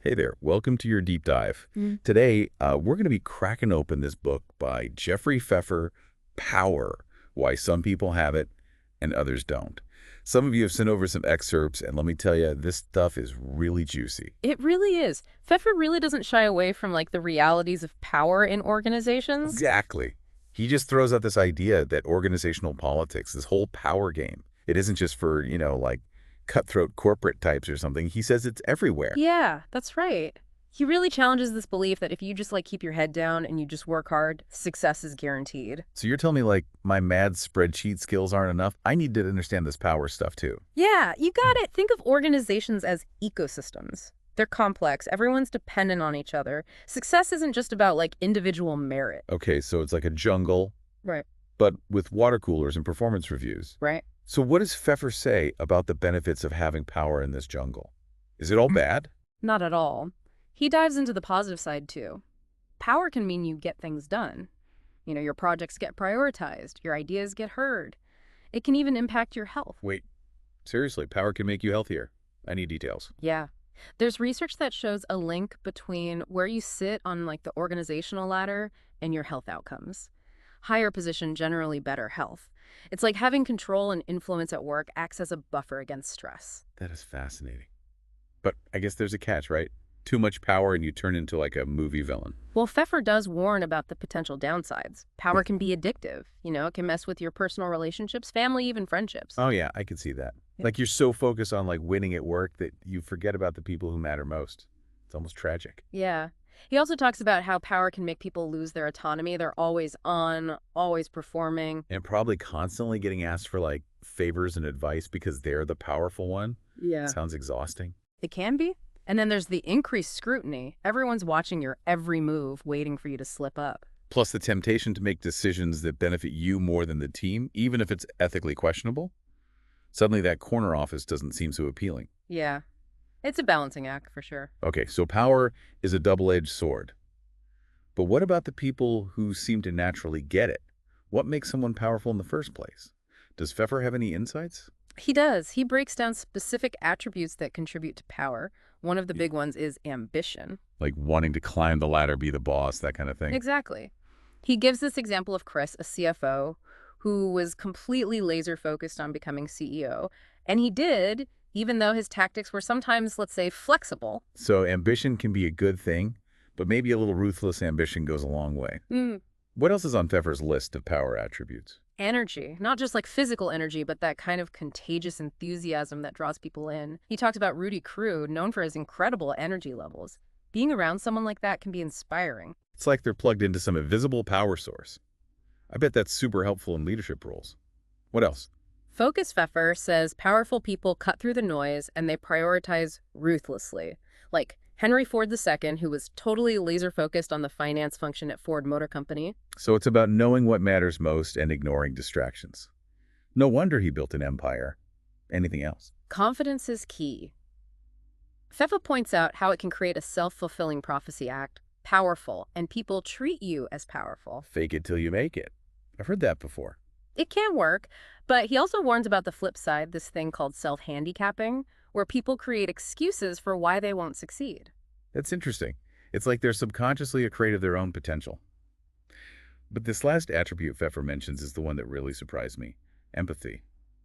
Hey there, welcome to your deep dive. Today, we're going to be cracking open this book by Jeffrey Pfeffer, Power, Why Some People Have It and Others Don't. Some of you have sent over some excerpts, and let me tell you, this stuff is really juicy. It really is. Pfeffer really doesn't shy away from the realities of power in organizations. Exactly. He just throws out this idea that organizational politics, this whole power game, it isn't just for, like cutthroat corporate types or something. He says it's everywhere. Yeah, that's right. He really challenges this belief that if you just keep your head down and you just work hard, success is guaranteed. So you're telling me like my mad spreadsheet skills aren't enough? I need to understand this power stuff too. Yeah, you got it. Think of organizations as ecosystems. They're complex. Everyone's dependent on each other. Success isn't just about individual merit. Okay, so it's like a jungle, Right. but with water coolers and performance reviews. Right. So what does Pfeffer say about the benefits of having power in this jungle? Is it all bad? Not at all. He dives into the positive side too. Power can mean you get things done. Your projects get prioritized, your ideas get heard. It can even impact your health. Wait, seriously, power can make you healthier. I need details. Yeah. There's research that shows a link between where you sit on the organizational ladder and your health outcomes. Higher position, generally better health. It's like having control and influence at work acts as a buffer against stress. That is fascinating. But I guess there's a catch, right? Too much power and you turn into like a movie villain. Well, Pfeffer does warn about the potential downsides. Power can be addictive. It can mess with your personal relationships, family, even friendships. Oh yeah, I could see that. Yeah. Like you're so focused on like winning at work that you forget about the people who matter most. It's almost tragic. Yeah. He also talks about how power can make people lose their autonomy. They're always on, always performing. And probably constantly getting asked for like favors and advice because they're the powerful one. Yeah. Sounds exhausting. It can be. And then there's the increased scrutiny. Everyone's watching your every move, waiting for you to slip up. Plus the temptation to make decisions that benefit you more than the team, even if it's ethically questionable. Suddenly that corner office doesn't seem so appealing. Yeah. It's a balancing act for sure. Okay, so power is a double-edged sword. But what about the people who seem to naturally get it? What makes someone powerful in the first place? Does Pfeffer have any insights? He does. He breaks down specific attributes that contribute to power. One of the big ones is ambition. Like wanting to climb the ladder, be the boss, that kind of thing? Exactly. He gives this example of Chris, a CFO, who was completely laser focused on becoming CEO. And he did, even though his tactics were sometimes, let's say, flexible. So ambition can be a good thing, but maybe a little ruthless ambition goes a long way. Mm. What else is on Pfeffer's list of power attributes? Energy, not just physical energy, but that kind of contagious enthusiasm that draws people in. He talked about Rudy Crew, known for his incredible energy levels. Being around someone like that can be inspiring. It's like they're plugged into some invisible power source. I bet that's super helpful in leadership roles. What else? Focus Pfeffer says powerful people cut through the noise and they prioritize ruthlessly. Like Henry Ford II, who was totally laser-focused on the finance function at Ford Motor Company. So it's about knowing what matters most and ignoring distractions. No wonder he built an empire. Anything else? Confidence is key. Pfeffer points out how it can create a self-fulfilling prophecy act, powerful, and people treat you as powerful. Fake it till you make it. I've heard that before. It can work, but he also warns about the flip side, this thing called self-handicapping, where people create excuses for why they won't succeed. That's interesting. It's like they're subconsciously afraid of their own potential. But this last attribute Pfeffer mentions is the one that really surprised me. Empathy.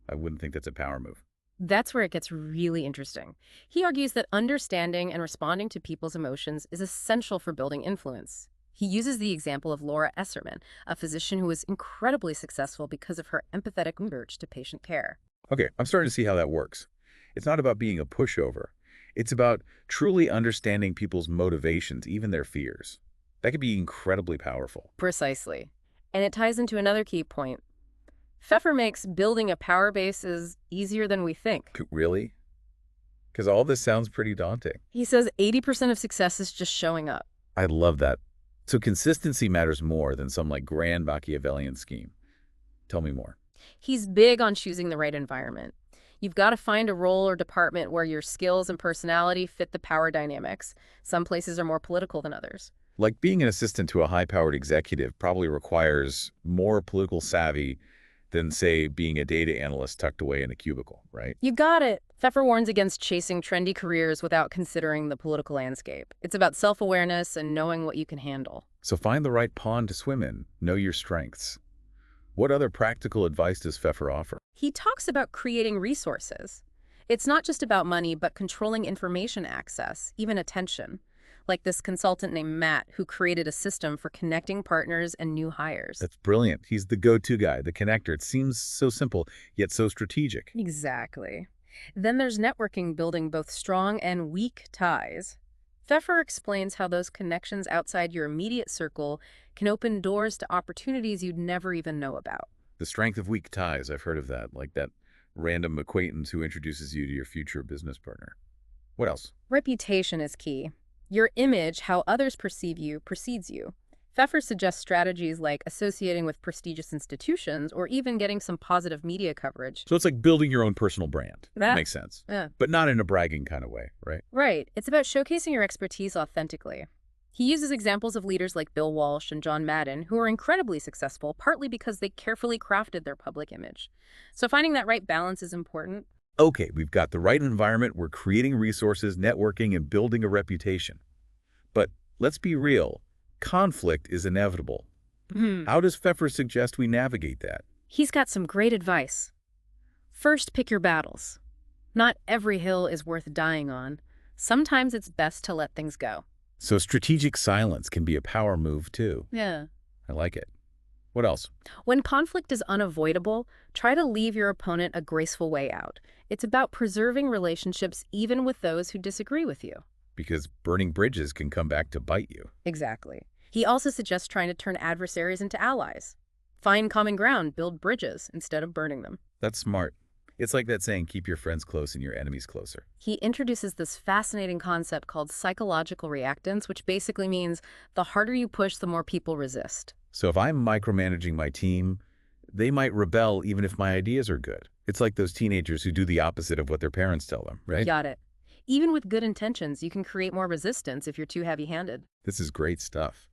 I wouldn't think that's a power move. That's where it gets really interesting. He argues that understanding and responding to people's emotions is essential for building influence. He uses the example of Laura Esserman, a physician who was incredibly successful because of her empathetic approach to patient care. Okay, I'm starting to see how that works. It's not about being a pushover. It's about truly understanding people's motivations, even their fears. That could be incredibly powerful. Precisely. And it ties into another key point. Pfeffer makes building a power base is easier than we think. Really? Because all this sounds pretty daunting. He says 80% of success is just showing up. I love that. So consistency matters more than some like grand Machiavellian scheme. Tell me more. He's big on choosing the right environment. You've got to find a role or department where your skills and personality fit the power dynamics. Some places are more political than others. Like being an assistant to a high-powered executive probably requires more political savvy than, say, being a data analyst tucked away in a cubicle, right? You got it. Pfeffer warns against chasing trendy careers without considering the political landscape. It's about self-awareness and knowing what you can handle. So find the right pond to swim in. Know your strengths. What other practical advice does Pfeffer offer? He talks about creating resources. It's not just about money, but controlling information access, even attention. Like this consultant named Matt, who created a system for connecting partners and new hires. That's brilliant. He's the go-to guy, the connector. It seems so simple, yet so strategic. Exactly. Then there's networking, building both strong and weak ties. Pfeffer explains how those connections outside your immediate circle can open doors to opportunities you'd never even know about. The strength of weak ties, I've heard of that, like that random acquaintance who introduces you to your future business partner. What else? Reputation is key. Your image, how others perceive you, precedes you. Pfeffer suggests strategies like associating with prestigious institutions or even getting some positive media coverage. So it's like building your own personal brand. That Makes sense. Yeah. But not in a bragging kind of way, right? Right. It's about showcasing your expertise authentically. He uses examples of leaders like Bill Walsh and John Madden, who are incredibly successful, partly because they carefully crafted their public image. So finding that right balance is important. Okay, we've got the right environment, we're creating resources, networking, and building a reputation. But let's be real, conflict is inevitable. How does Pfeffer suggest we navigate that? He's got some great advice. First, pick your battles. Not every hill is worth dying on. Sometimes it's best to let things go. So strategic silence can be a power move too. Yeah. I like it. What else? When conflict is unavoidable, try to leave your opponent a graceful way out. It's about preserving relationships even with those who disagree with you. Because burning bridges can come back to bite you. Exactly. He also suggests trying to turn adversaries into allies. Find common ground, build bridges instead of burning them. That's smart. It's like that saying, keep your friends close and your enemies closer. He introduces this fascinating concept called psychological reactance, which basically means the harder you push, the more people resist. So if I'm micromanaging my team, they might rebel even if my ideas are good. It's like those teenagers who do the opposite of what their parents tell them, right? Got it. Even with good intentions, you can create more resistance if you're too heavy-handed. This is great stuff.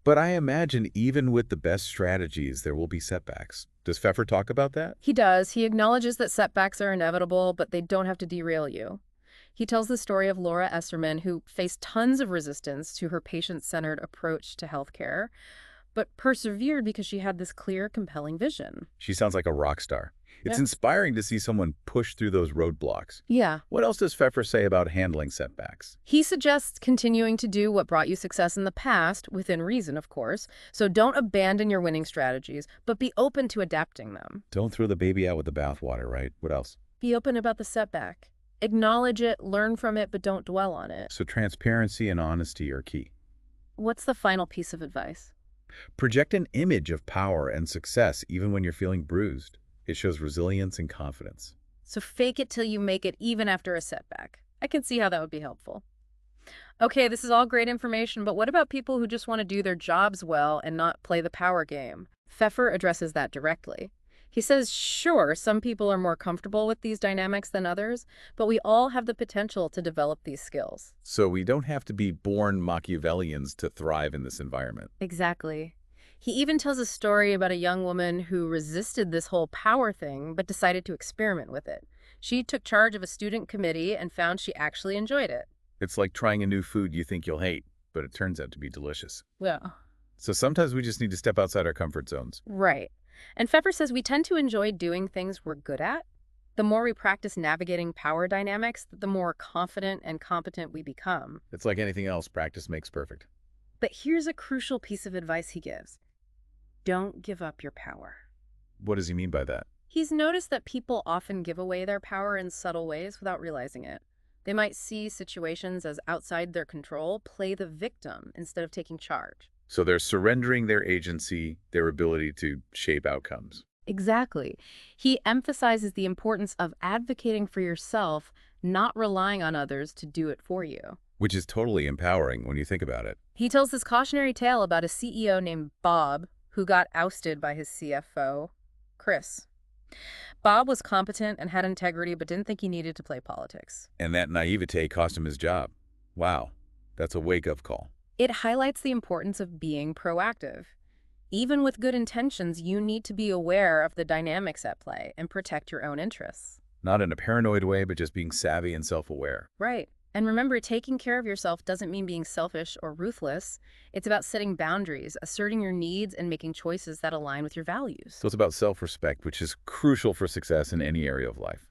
But I imagine even with the best strategies, there will be setbacks. Does Pfeffer talk about that? He does. He acknowledges that setbacks are inevitable, but they don't have to derail you. He tells the story of Laura Esserman, who faced tons of resistance to her patient-centered approach to healthcare, but persevered because she had this clear, compelling vision. She sounds like a rock star. It's Yeah. inspiring to see someone push through those roadblocks. Yeah. What else does Pfeffer say about handling setbacks? He suggests continuing to do what brought you success in the past, within reason, of course. So don't abandon your winning strategies, but be open to adapting them. Don't throw the baby out with the bathwater, right? What else? Be open about the setback. Acknowledge it, learn from it, but don't dwell on it. So transparency and honesty are key. What's the final piece of advice? Project an image of power and success even when you're feeling bruised. It shows resilience and confidence. So fake it till you make it, even after a setback. I can see how that would be helpful. Okay, this is all great information, but what about people who just want to do their jobs well and not play the power game? Pfeffer addresses that directly. He says, sure, some people are more comfortable with these dynamics than others, but we all have the potential to develop these skills. So we don't have to be born Machiavellians to thrive in this environment. Exactly. He even tells a story about a young woman who resisted this whole power thing, but decided to experiment with it. She took charge of a student committee and found she actually enjoyed it. It's like trying a new food you think you'll hate, but it turns out to be delicious. Yeah. So sometimes we just need to step outside our comfort zones. Right. And Pfeffer says we tend to enjoy doing things we're good at. The more we practice navigating power dynamics, the more confident and competent we become. It's like anything else, practice makes perfect. But here's a crucial piece of advice he gives. Don't give up your power. What does he mean by that? He's noticed that people often give away their power in subtle ways without realizing it. They might see situations as outside their control, play the victim instead of taking charge. So they're surrendering their agency, their ability to shape outcomes. Exactly. He emphasizes the importance of advocating for yourself, not relying on others to do it for you. Which is totally empowering when you think about it. He tells this cautionary tale about a CEO named Bob who got ousted by his CFO, Chris. Bob was competent and had integrity, but didn't think he needed to play politics. And that naivete cost him his job. Wow, that's a wake-up call. It highlights the importance of being proactive. Even with good intentions, you need to be aware of the dynamics at play and protect your own interests. Not in a paranoid way, but just being savvy and self-aware. Right. And remember, taking care of yourself doesn't mean being selfish or ruthless. It's about setting boundaries, asserting your needs, and making choices that align with your values. So it's about self-respect, which is crucial for success in any area of life.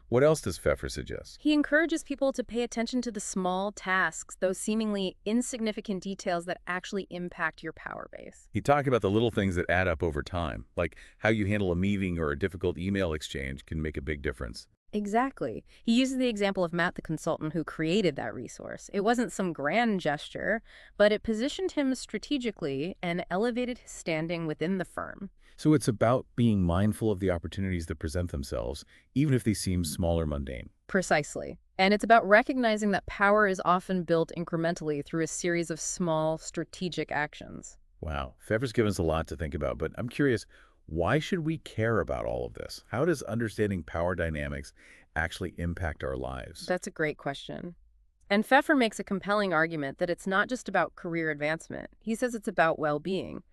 What else does Pfeffer suggest? He encourages people to pay attention to the small tasks, those seemingly insignificant details that actually impact your power base. He talked about the little things that add up over time, like how you handle a meeting or a difficult email exchange can make a big difference. Exactly. He uses the example of Matt, the consultant who created that resource. It wasn't some grand gesture, but it positioned him strategically and elevated his standing within the firm. So it's about being mindful of the opportunities that present themselves, even if they seem small or mundane. Precisely. And it's about recognizing that power is often built incrementally through a series of small, strategic actions. Wow, Pfeffer's given us a lot to think about, but I'm curious, why should we care about all of this? How does understanding power dynamics actually impact our lives? That's a great question. And Pfeffer makes a compelling argument that it's not just about career advancement. He says it's about well-being.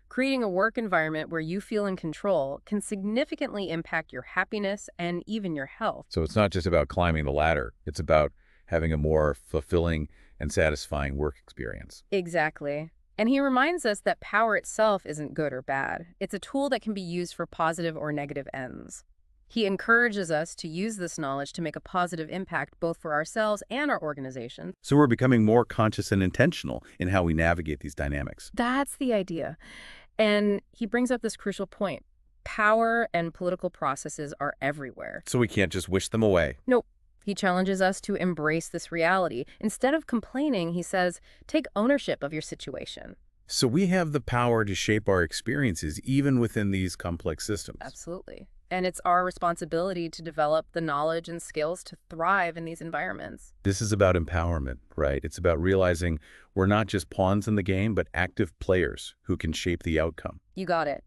Creating a work environment where you feel in control can significantly impact your happiness and even your health. So it's not just about climbing the ladder, it's about having a more fulfilling and satisfying work experience. Exactly. And he reminds us that power itself isn't good or bad. It's a tool that can be used for positive or negative ends. He encourages us to use this knowledge to make a positive impact both for ourselves and our organization. So we're becoming more conscious and intentional in how we navigate these dynamics. That's the idea. And he brings up this crucial point. Power and political processes are everywhere. So we can't just wish them away. Nope. He challenges us to embrace this reality. Instead of complaining, he says, take ownership of your situation. So we have the power to shape our experiences even within these complex systems. Absolutely. And it's our responsibility to develop the knowledge and skills to thrive in these environments. This is about empowerment, right? It's about realizing we're not just pawns in the game, but active players who can shape the outcome. You got it.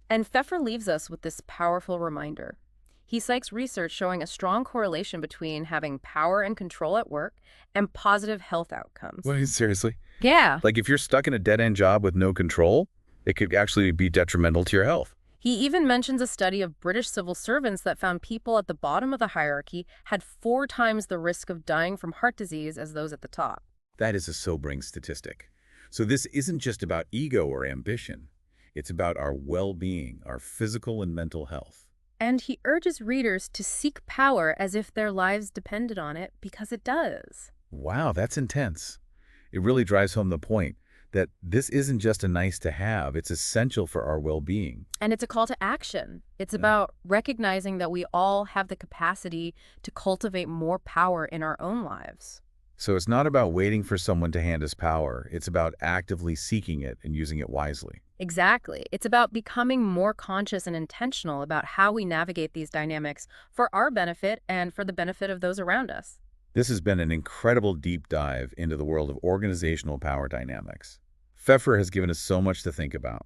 And Pfeffer leaves us with this powerful reminder. He cites research showing a strong correlation between having power and control at work and positive health outcomes. Wait, seriously? Yeah. Like if you're stuck in a dead-end job with no control, it could actually be detrimental to your health. He even mentions a study of British civil servants that found people at the bottom of the hierarchy had 4 times the risk of dying from heart disease as those at the top. That is a sobering statistic. So this isn't just about ego or ambition. It's about our well-being, our physical and mental health. And he urges readers to seek power as if their lives depended on it, because it does. Wow, that's intense. It really drives home the point that this isn't just a nice to have, it's essential for our well-being. And it's a call to action. It's about recognizing that we all have the capacity to cultivate more power in our own lives. So it's not about waiting for someone to hand us power, it's about actively seeking it and using it wisely. Exactly. It's about becoming more conscious and intentional about how we navigate these dynamics for our benefit and for the benefit of those around us. This has been an incredible deep dive into the world of organizational power dynamics. Pfeffer has given us so much to think about.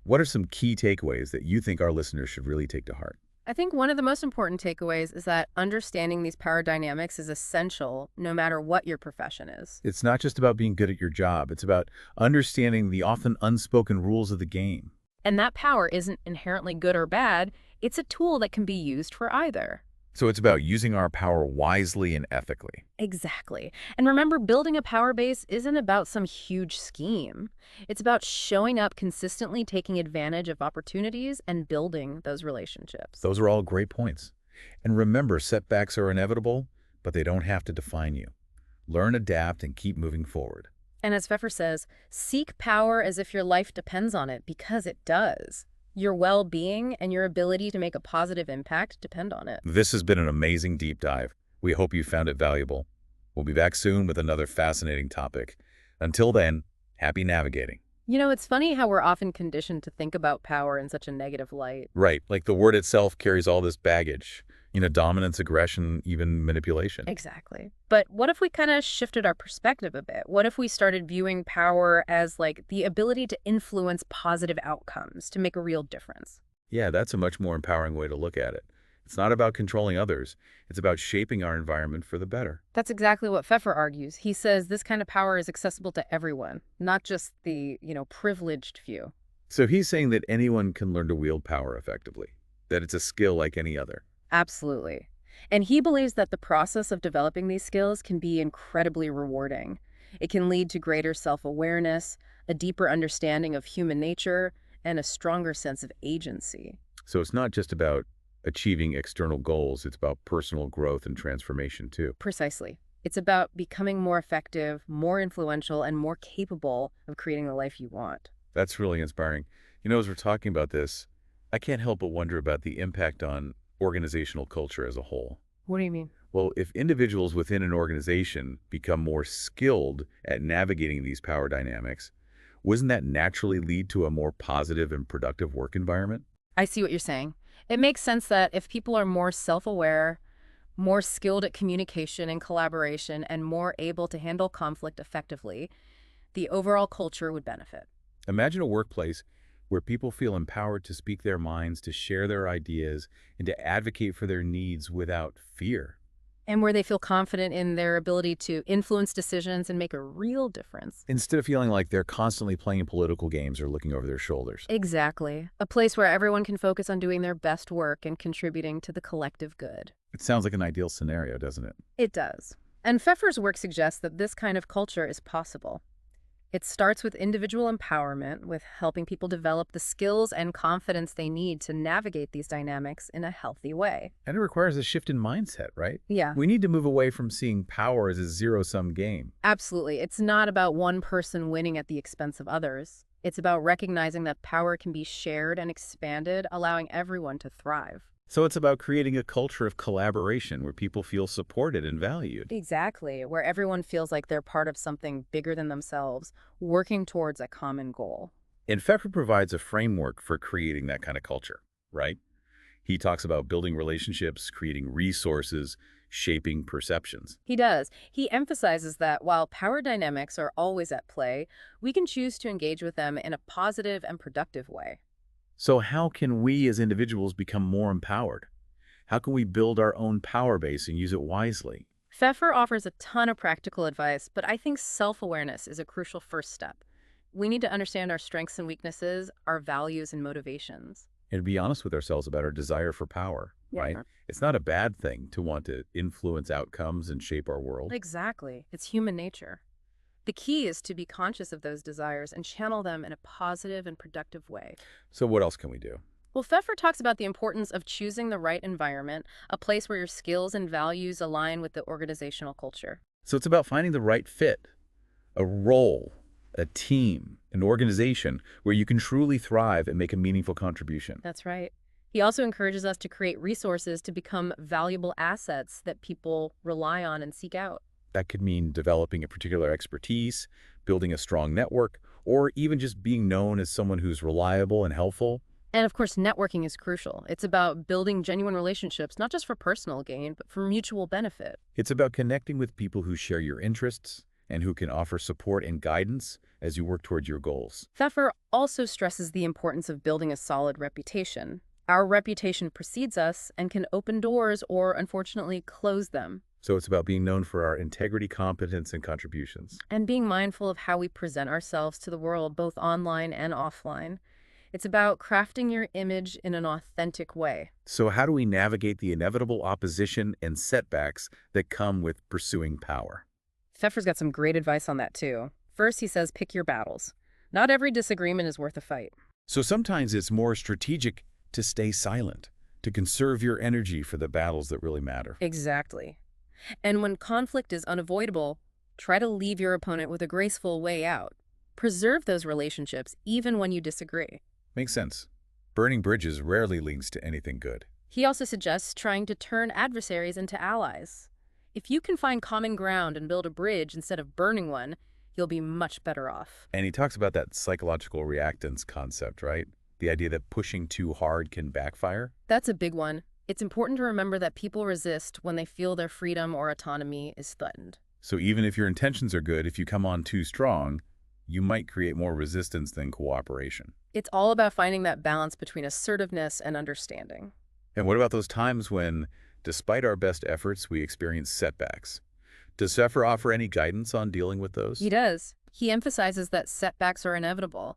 What are some key takeaways that you think our listeners should really take to heart? I think one of the most important takeaways is that understanding these power dynamics is essential no matter what your profession is. It's not just about being good at your job. It's about understanding the often unspoken rules of the game. And that power isn't inherently good or bad. It's a tool that can be used for either. So it's about using our power wisely and ethically. Exactly. And remember, building a power base isn't about some huge scheme. It's about showing up consistently, taking advantage of opportunities, and building those relationships. Those are all great points. And remember, setbacks are inevitable, but they don't have to define you. Learn, adapt, and keep moving forward. And as Pfeffer says, seek power as if your life depends on it, because it does. Your well-being and your ability to make a positive impact depend on it. This has been an amazing deep dive. We hope you found it valuable. We'll be back soon with another fascinating topic. Until then, happy navigating. You know, it's funny how we're often conditioned to think about power in such a negative light. Right, like the word itself carries all this baggage. Dominance, aggression, even manipulation. Exactly. But what if we kind of shifted our perspective a bit? What if we started viewing power as like the ability to influence positive outcomes, to make a real difference? Yeah, that's a much more empowering way to look at it. It's not about controlling others. It's about shaping our environment for the better. That's exactly what Pfeffer argues. He says this kind of power is accessible to everyone, not just the, privileged few. So he's saying that anyone can learn to wield power effectively, that it's a skill like any other. Absolutely. And he believes that the process of developing these skills can be incredibly rewarding. It can lead to greater self-awareness, a deeper understanding of human nature, and a stronger sense of agency. So it's not just about achieving external goals, it's about personal growth and transformation too. Precisely. It's about becoming more effective, more influential, and more capable of creating the life you want. That's really inspiring. As we're talking about this, I can't help but wonder about the impact on organizational culture as a whole. What do you mean? Well, if individuals within an organization become more skilled at navigating these power dynamics, wouldn't that naturally lead to a more positive and productive work environment? I see what you're saying. It makes sense that if people are more self-aware, more skilled at communication and collaboration, and more able to handle conflict effectively, the overall culture would benefit. Imagine a workplace where people feel empowered to speak their minds, to share their ideas, and to advocate for their needs without fear. And where they feel confident in their ability to influence decisions and make a real difference. Instead of feeling like they're constantly playing political games or looking over their shoulders. Exactly. A place where everyone can focus on doing their best work and contributing to the collective good. It sounds like an ideal scenario, doesn't it? It does. And Pfeffer's work suggests that this kind of culture is possible. It starts with individual empowerment, with helping people develop the skills and confidence they need to navigate these dynamics in a healthy way. And it requires a shift in mindset, right? Yeah, We need to move away from seeing power as a zero-sum game. absolutely. It's not about one person winning at the expense of others. It's about recognizing that power can be shared and expanded, allowing everyone to thrive. So it's about creating a culture of collaboration where people feel supported and valued. Exactly, where everyone feels like they're part of something bigger than themselves, working towards a common goal. And Pfeffer provides a framework for creating that kind of culture, right? He talks about building relationships, creating resources, shaping perceptions. He does. He emphasizes that while power dynamics are always at play, we can choose to engage with them in a positive and productive way. So how can we as individuals become more empowered? How can we build our own power base and use it wisely? Pfeffer offers a ton of practical advice, but I think self-awareness is a crucial first step. We need to understand our strengths and weaknesses, our values and motivations. And be honest with ourselves about our desire for power, right? Yeah. It's not a bad thing to want to influence outcomes and shape our world. Exactly. It's human nature. The key is to be conscious of those desires and channel them in a positive and productive way. So what else can we do? Well, Pfeffer talks about the importance of choosing the right environment, a place where your skills and values align with the organizational culture. So it's about finding the right fit, a role, a team, an organization where you can truly thrive and make a meaningful contribution. That's right. He also encourages us to create resources to become valuable assets that people rely on and seek out. That could mean developing a particular expertise, building a strong network, or even just being known as someone who's reliable and helpful. And of course, networking is crucial. It's about building genuine relationships, not just for personal gain, but for mutual benefit. It's about connecting with people who share your interests and who can offer support and guidance as you work toward your goals. Pfeffer also stresses the importance of building a solid reputation. Our reputation precedes us and can open doors or, unfortunately, close them. So it's about being known for our integrity, competence, and contributions. And being mindful of how we present ourselves to the world, both online and offline. It's about crafting your image in an authentic way. So how do we navigate the inevitable opposition and setbacks that come with pursuing power? Pfeffer's got some great advice on that, too. First, he says, pick your battles. Not every disagreement is worth a fight. So sometimes it's more strategic to stay silent, to conserve your energy for the battles that really matter. Exactly. And when conflict is unavoidable, try to leave your opponent with a graceful way out. Preserve those relationships even when you disagree. Makes sense. Burning bridges rarely leads to anything good. He also suggests trying to turn adversaries into allies. If you can find common ground and build a bridge instead of burning one, you'll be much better off. And he talks about that psychological reactance concept, right? The idea that pushing too hard can backfire. That's a big one. It's important to remember that people resist when they feel their freedom or autonomy is threatened. So even if your intentions are good, if you come on too strong, you might create more resistance than cooperation. It's all about finding that balance between assertiveness and understanding. And what about those times when, despite our best efforts, we experience setbacks? Does Pfeffer offer any guidance on dealing with those? He does. He emphasizes that setbacks are inevitable,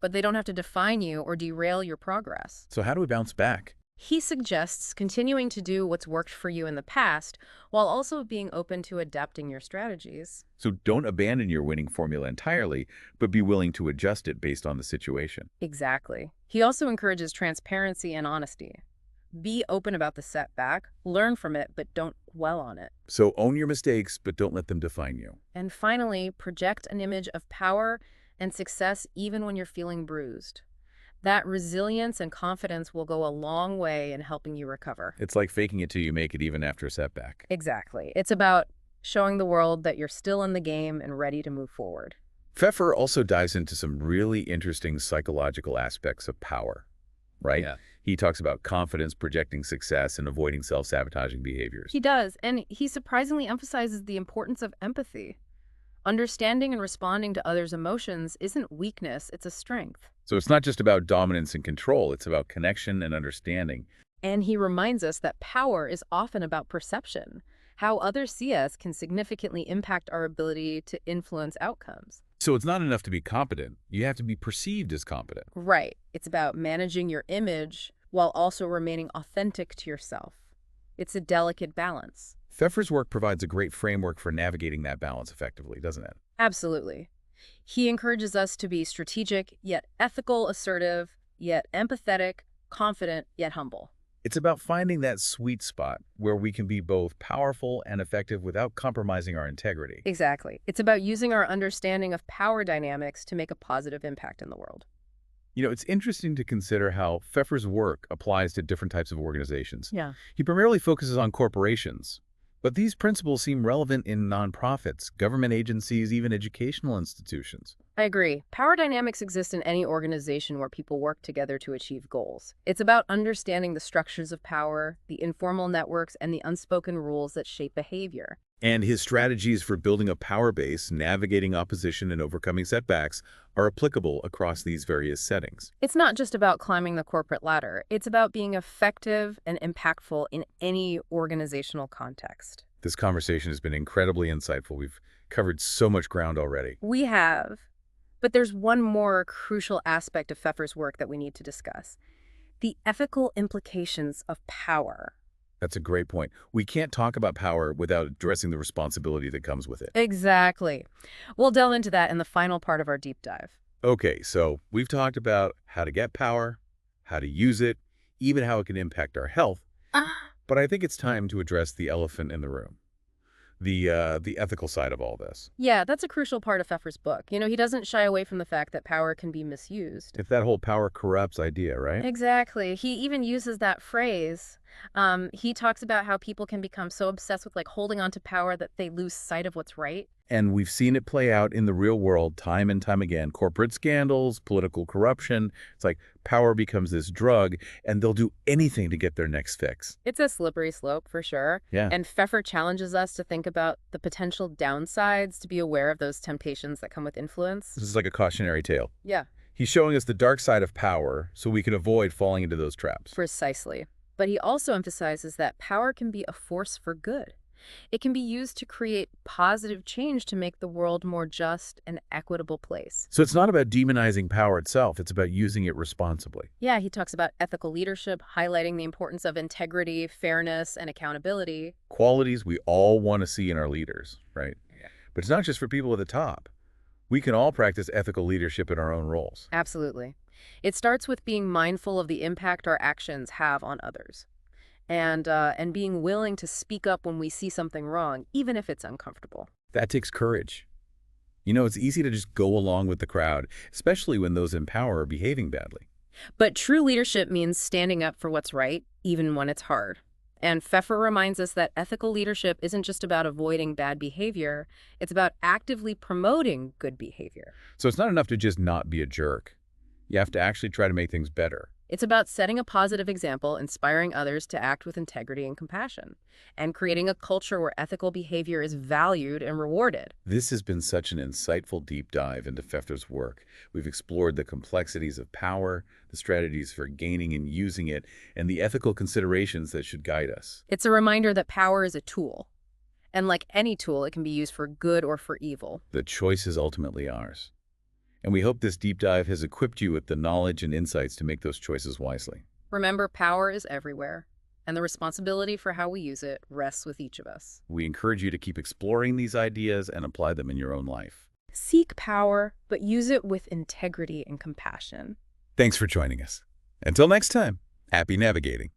but they don't have to define you or derail your progress. So how do we bounce back? He suggests continuing to do what's worked for you in the past while also being open to adapting your strategies. So don't abandon your winning formula entirely, but be willing to adjust it based on the situation. Exactly. He also encourages transparency and honesty. Be open about the setback, learn from it, but don't dwell on it. So own your mistakes, but don't let them define you. And finally, project an image of power and success even when you're feeling bruised. That resilience and confidence will go a long way in helping you recover. It's like faking it till you make it even after a setback. Exactly. It's about showing the world that you're still in the game and ready to move forward. Pfeffer also dives into some really interesting psychological aspects of power, right? Yeah. He talks about confidence, projecting success, and avoiding self-sabotaging behaviors. He does, and he surprisingly emphasizes the importance of empathy. Understanding and responding to others' emotions isn't weakness, it's a strength. So it's not just about dominance and control, it's about connection and understanding. And he reminds us that power is often about perception. How others see us can significantly impact our ability to influence outcomes. So it's not enough to be competent. You have to be perceived as competent. Right. It's about managing your image while also remaining authentic to yourself. It's a delicate balance. Pfeffer's work provides a great framework for navigating that balance effectively, doesn't it? Absolutely. He encourages us to be strategic, yet ethical, assertive, yet empathetic, confident, yet humble. It's about finding that sweet spot where we can be both powerful and effective without compromising our integrity. Exactly. It's about using our understanding of power dynamics to make a positive impact in the world. You know, it's interesting to consider how Pfeffer's work applies to different types of organizations. Yeah. He primarily focuses on corporations, but these principles seem relevant in nonprofits, government agencies, even educational institutions. I agree. Power dynamics exist in any organization where people work together to achieve goals. It's about understanding the structures of power, the informal networks, and the unspoken rules that shape behavior. And his strategies for building a power base, navigating opposition, and overcoming setbacks are applicable across these various settings. It's not just about climbing the corporate ladder. It's about being effective and impactful in any organizational context. This conversation has been incredibly insightful. We've covered so much ground already. We have. But there's one more crucial aspect of Pfeffer's work that we need to discuss: the ethical implications of power. That's a great point. We can't talk about power without addressing the responsibility that comes with it. Exactly. We'll delve into that in the final part of our deep dive. Okay, so we've talked about how to get power, how to use it, even how it can impact our health. But I think it's time to address the elephant in the room, the ethical side of all this. Yeah, that's a crucial part of Pfeffer's book. He doesn't shy away from the fact that power can be misused. If that whole power corrupts idea, right? Exactly. He even uses that phrase. He talks about how people can become so obsessed with holding on to power that they lose sight of what's right. And we've seen it play out in the real world time and time again. Corporate scandals, political corruption. It's like power becomes this drug, and they'll do anything to get their next fix. It's a slippery slope for sure. Yeah. And Pfeffer challenges us to think about the potential downsides, to be aware of those temptations that come with influence. This is like a cautionary tale. Yeah, He's showing us the dark side of power so we can avoid falling into those traps. precisely. But he also emphasizes that power can be a force for good. It can be used to create positive change to make the world more just and equitable place. So it's not about demonizing power itself. It's about using it responsibly. Yeah, he talks about ethical leadership, highlighting the importance of integrity, fairness, and accountability. Qualities we all want to see in our leaders, right? Yeah. But it's not just for people at the top. We can all practice ethical leadership in our own roles. Absolutely. It starts with being mindful of the impact our actions have on others. And being willing to speak up when we see something wrong, even if it's uncomfortable. That takes courage. You know, it's easy to just go along with the crowd, especially when those in power are behaving badly. But true leadership means standing up for what's right, even when it's hard. And Pfeffer reminds us that ethical leadership isn't just about avoiding bad behavior, it's about actively promoting good behavior. So it's not enough to just not be a jerk. You have to actually try to make things better. It's about setting a positive example, inspiring others to act with integrity and compassion, and creating a culture where ethical behavior is valued and rewarded. This has been such an insightful deep dive into Pfeffer's work. We've explored the complexities of power, the strategies for gaining and using it, and the ethical considerations that should guide us. It's a reminder that power is a tool. And like any tool, it can be used for good or for evil. The choice is ultimately ours. And we hope this deep dive has equipped you with the knowledge and insights to make those choices wisely. Remember, power is everywhere, and the responsibility for how we use it rests with each of us. We encourage you to keep exploring these ideas and apply them in your own life. Seek power, but use it with integrity and compassion. Thanks for joining us. Until next time, happy navigating.